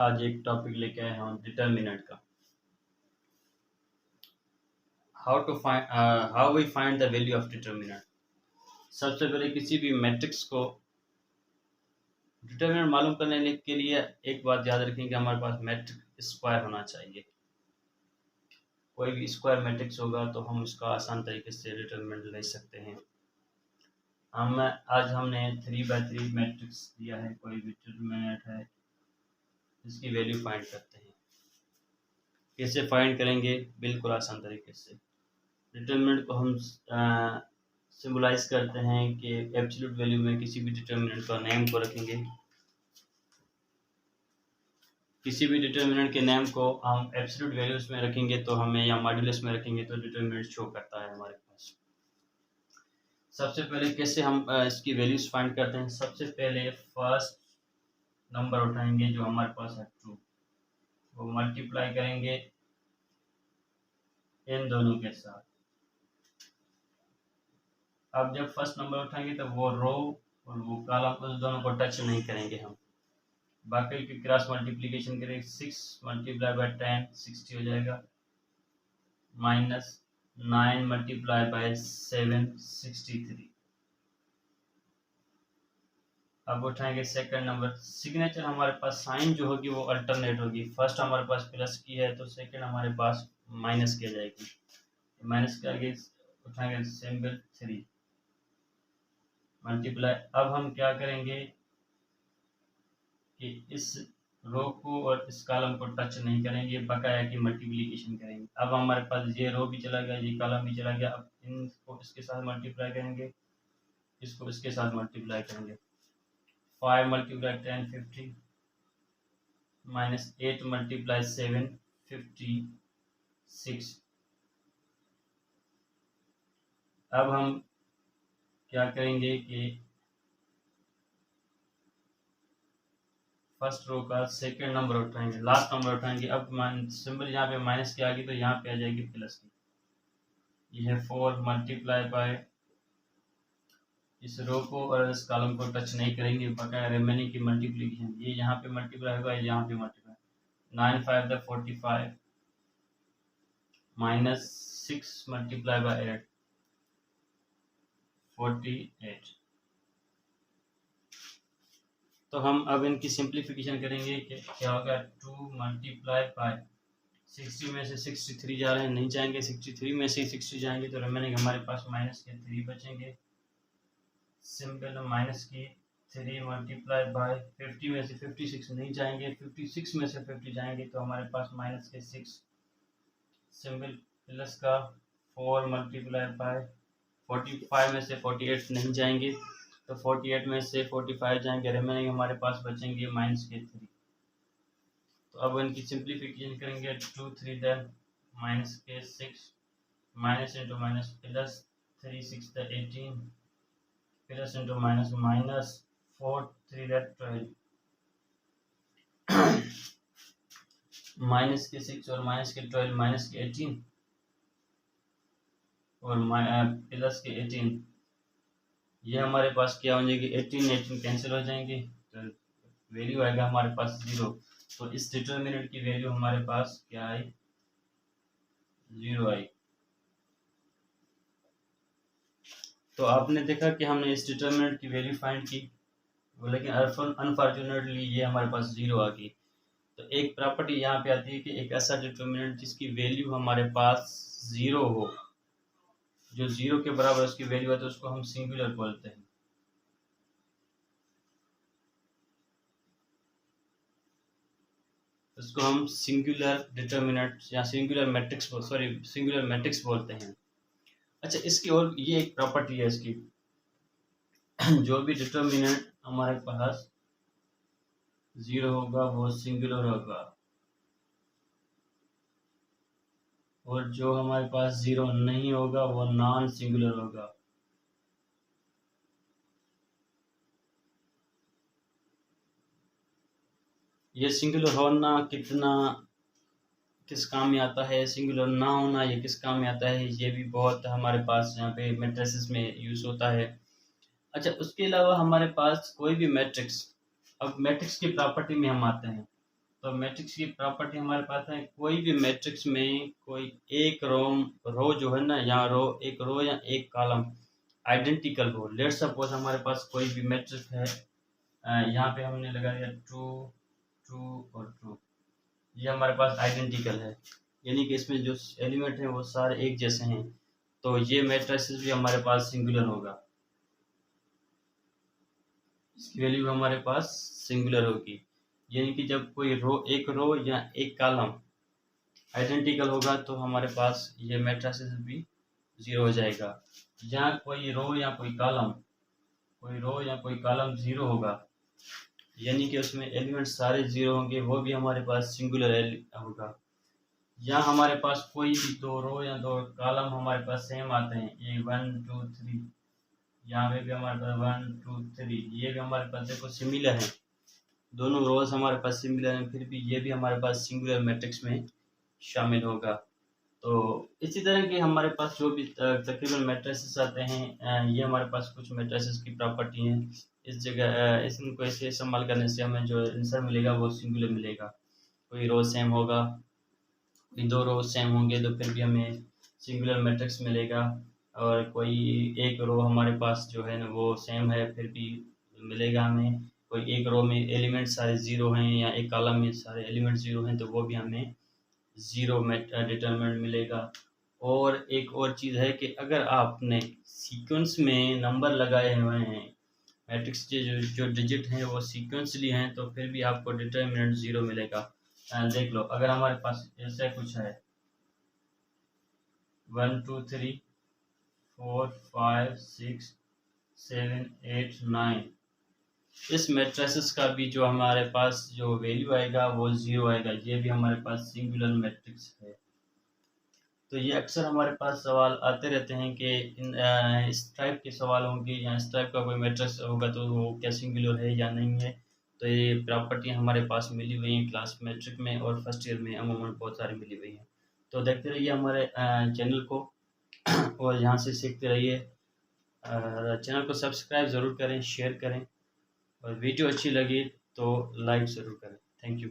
आज एक टॉपिक लेके आए हैं डिटर्मिनेंट का। How we find the value of determinant. सबसे पहले किसी भी मैट्रिक्स को डिटर्मिनेंट मालूम करने के लिए एक बात याद रखें कि हमारे पास मैट्रिक्स स्क्वायर होना चाहिए। कोई भी स्क्वायर मैट्रिक्स होगा तो हम उसका आसान तरीके से डिटर्मिनेंट ले सकते हैं। आज हमने 3x3 मैट्रिक्स दिया है, कोई भी डिटर्मिनेंट है, इसकी वैल्यू फाइंड करते हैं। कैसे फाइंड करेंगे? बिल्कुल आसान तरीके से। डिटर्मिनेंट को हम सिंबलाइज करते हैं कि एब्सोल्यूट वैल्यू में किसी भी डिटर्मिनेंट का नेम को रखेंगे। किसी भी डिटर्मिनेंट के नेम को हम एब्सोल्यूट वैल्यूज में रखेंगे तो हमें, या मॉड्यूलस में रखेंगे तो डिटर्मिनेंट शो करता है हमारे पास। सबसे पहले कैसे हम इसकी वैल्यूज फाइंड करते हैं? सबसे पहले फर्स्ट नंबर उठाएंगे जो हमारे पास है 2, वो मल्टीप्लाई करेंगे इन दोनों के साथ। अब जब फर्स्ट नंबर उठाएंगे तो वो रो और वो कॉलम, उस दोनों को टच नहीं करेंगे हम। बाकी की क्रॉस मल्टीप्लिकेशन करेंगे। 6 मल्टीप्लाई बाय 10 60 हो जाएगा, माइनस 9 मल्टीप्लाई बाय 7 63। अब उठाएंगे सेकंड नंबर। सिग्नेचर हमारे पास साइन जो होगी वो अल्टरनेट होगी। फर्स्ट हमारे पास प्लस की है तो सेकंड हमारे पास माइनस की जाएगी। माइनस के आगे उठाएंगे सिंबल 3 मल्टीप्लाई। अब हम क्या करेंगे कि इस रो को और इस कॉलम को टच नहीं करेंगे, बकाया की मल्टीप्लिकेशन करेंगे। अब हमारे पास ये रो भी चला गया, ये कॉलम भी चला गया। अब इनको इसके साथ मल्टीप्लाई करेंगे, इसको इसके साथ मल्टीप्लाई करेंगे। 5 मल्टीप्लाई 10 50, माइनस 8 मल्टीप्लाई 7 56। अब हम क्या करेंगे कि फर्स्ट रो का सेकंड नंबर उठाएंगे, लास्ट नंबर उठाएंगे। अब सिंबल यहाँ पे माइनस की आ गई तो यहाँ पे आ जाएगी प्लस की। ये है 4 मल्टीप्लाई बाय, इस रो को और इस कॉलम को टच नहीं करेंगे, बकाया रिमेनिंग की मल्टीप्लिकेशन। ये यहाँ पे मल्टीप्लाई होगा, यहाँ पे मल्टीप्लाई। 9 5 45, minus 6 multiply by 8 48। तो हम अब इनकी सिंप्लीफिकेशन करेंगे कि क्या होगा। 2 मल्टीप्लाई बाय 60 में से 63 जा रहे हैं, नहीं जाएंगे। 63 में से 60 जाएंगे तो रिमेनिंग हमारे पास माइनस के 3 बचेंगे। सिंपल माइनस की 3 मल्टीप्लाई बाय 50 में से 56 नहीं जाएंगे। 56 में से 50 जाएंगे तो हमारे पास माइनस के 6। सिंपल प्लस का 4 मल्टीप्लाई बाय 45 में से 48 नहीं जाएंगे तो 48 में से 45 जाएंगे, रिमेनिंग हमारे पास बचेंगे माइनस के 3। तो अब इनकी सिंप्लीफिकेशन करेंगे। 2 3 देन माइनस के 6, minus into minus plus 3 6 18, plus into minus minus 4 3 12, minus के 6 और माइनस के 12, माइनस के 18 और प्लस के 18। ये हमारे पास क्या हो जाएगी, 18 कैंसिल हो जाएंगे तो वैल्यू आएगा हमारे पास 0। तो इस डिटर्मिनेंट की वैल्यू हमारे पास क्या आई, 0 आई। तो आपने देखा कि हमने इस डिटर्मिनेंट की वैल्यू फाइंड की, लेकिन अनफॉर्चुनेटली ये हमारे पास 0 आ गई। तो एक प्रॉपर्टी यहाँ पे आती है कि एक ऐसा डिटर्मिनेंट जिसकी वैल्यू हमारे पास 0 हो, जो 0 के बराबर उसकी वैल्यू है, तो उसको हम सिंगुलर बोलते हैं। इसको हम सिंगुलर डिटर्मिनेंट या सिंगुलर मैट्रिक्स बोलते हैं। अच्छा, इसकी और ये एक प्रॉपर्टी है इसकी, जो भी डिटर्मिनेंट हमारे पास 0 होगा वो सिंगुलर होगा, और जो हमारे पास 0 नहीं होगा वो नॉन सिंगुलर होगा। ये सिंगुलर होना किस काम में आता है, सिंगुलर ना होना ये किस काम में आता है, ये भी बहुत हमारे पास यहाँ पे मैट्रिसेस में यूज होता है। अच्छा, उसके अलावा हमारे पास कोई भी मैट्रिक्स, अब मैट्रिक्स की प्रॉपर्टी में हम आते हैं। तो मैट्रिक्स की प्रॉपर्टी हमारे पास है, कोई भी मैट्रिक्स में कोई एक रो जो है ना, या एक रो या एक कॉलम आइडेंटिकल हो। लेट्स सपोज हमारे पास कोई भी मैट्रिक्स है, यहाँ पे हमने लगा दिया 2 2 और 2, ये हमारे पास आइडेंटिकल है, यानी कि इसमें जो एलिमेंट हैं वो सारे एक जैसे हैं, तो ये मैट्रिक्स भी हमारे पास सिंगुलर होगा, इसकी वैल्यू हमारे पास सिंगुलर होगी। यानी कि जब कोई एक रो या एक कॉलम आइडेंटिकल होगा तो हमारे पास ये मैट्रिक्स भी जीरो हो जाएगा। जहाँ कोई रो या कोई कॉलम जीरो होगा, यानी कि उसमें एलिमेंट सारे जीरो होंगे, वो भी हमारे पास सिंगुलर होगा। यहाँ हमारे पास कोई भी दो रो या दो कॉलम हमारे पास सेम आते हैं, ये 1 2 3, यहाँ पे भी हमारे पास 1 2 3, ये भी हमारे पास देखो सिमिलर है, दोनों रोज हमारे पास सिमिलर हैं, फिर भी ये भी हमारे पास सिंगुलर मैट्रिक्स में शामिल होगा। तो इसी तरह के हमारे पास जो भी तकरीबन मैट्रिसेस आते हैं, ये हमारे पास कुछ मैट्रिसेस की प्रॉपर्टी हैं। इस जगह इनको ऐसे इस्तेमाल करने से हमें जो आंसर मिलेगा वो सिंगुलर मिलेगा। कोई रो सेम होगा, कोई दो रो सेम होंगे तो फिर भी हमें सिंगुलर मैट्रिक्स मिलेगा, और कोई एक रो हमारे पास जो है ना वो सेम है फिर भी मिलेगा हमें। कोई एक रो में एलिमेंट सारे ज़ीरो हैं या एक कॉलम में सारे एलिमेंट ज़ीरो हैं तो वो भी हमें ज़ीरो डिटरमिनेंट मिलेगा। और एक और चीज़ है कि अगर आपने सीक्वेंस में नंबर लगाए हुए हैं, मैट्रिक्स के जो डिजिट हैं वो सीक्वेंसली हैं, तो फिर भी आपको डिटरमिनेंट ज़ीरो मिलेगा। देख लो, अगर हमारे पास ऐसा कुछ है 1 2 3 4 5 6 7 8 9, इस मैट्रिसेस का भी जो हमारे पास जो वैल्यू आएगा वो ज़ीरो आएगा, ये भी हमारे पास सिंगुलर मैट्रिक्स है। तो ये अक्सर हमारे पास सवाल आते रहते हैं कि इस टाइप के सवाल होंगे या इस टाइप का कोई मैट्रिक्स होगा तो वो क्या सिंगुलर है या नहीं है। तो ये प्रॉपर्टी हमारे पास मिली हुई हैं क्लास मैट्रिक में और फर्स्ट ईयर में अमूमन बहुत सारी मिली हुई हैं। तो देखते रहिए हमारे चैनल को और यहाँ से सीखते रहिए। चैनल को सब्सक्राइब ज़रूर करें, शेयर करें, और वीडियो अच्छी लगी तो लाइक ज़रूर करें। Thank you.